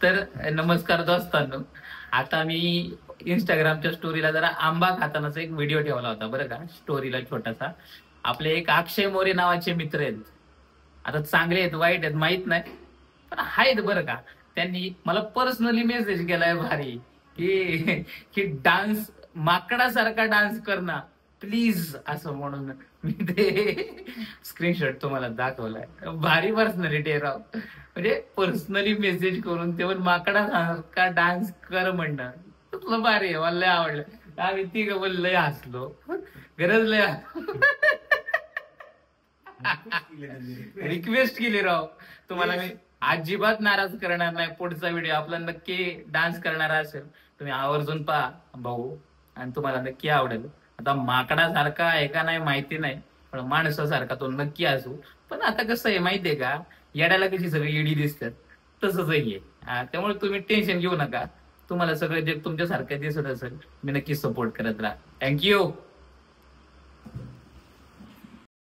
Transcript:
तर नमस्कार दोस्तांनो. आता मी इंस्टाग्रामच्या स्टोरीला जरा आंबा खातानाचा एक व्हिडिओ ठेवला होता बरं का, स्टोरीला छोटासा. आपले एक अक्षय मोरे नावाचे मित्र आहेत. आता चांगले आहेत वाईट आहेत माहित नाही, पण आहेत बरं का. त्यांनी मला पर्सनली मेसेज केलाय भारी, की की डान्स माकडासारखा डान्स कर ना प्लीज, असं म्हणून मी ते स्क्रीनशॉट तुम्हाला दाखवलाय. भारी पर्सनॅलिटी आहे राव. म्हणजे पर्सनली मेसेज करून ते पण माकडासारखा डान्स कर म्हणणं तुला भारी आहे. मला लय आवडलं. आम्ही तिघ पण लय हसलो. गरज लय रिक्वेस्ट केली राव. तुम्हाला मी अजिबात नाराज करणार नाही. पुढचा व्हिडिओ आपला नक्की डान्स करणारा असेल, तुम्ही आवर्जून पहा भाऊ, आणि तुम्हाला नक्की आवडेल. आता माकडासारखा आहे का नाही माहिती नाही, पण माणसासारखा तो नक्की असू. पण आता कसं आहे माहितीये का, येड्याला कशी सगळी येडी दिसतात तसंच आहे. त्यामुळे तुम्ही टेन्शन घेऊ नका. तुम्हाला सगळं जे तुमच्यासारखं दिसत असेल मी नक्की सपोर्ट करत राहा. थँक्यू.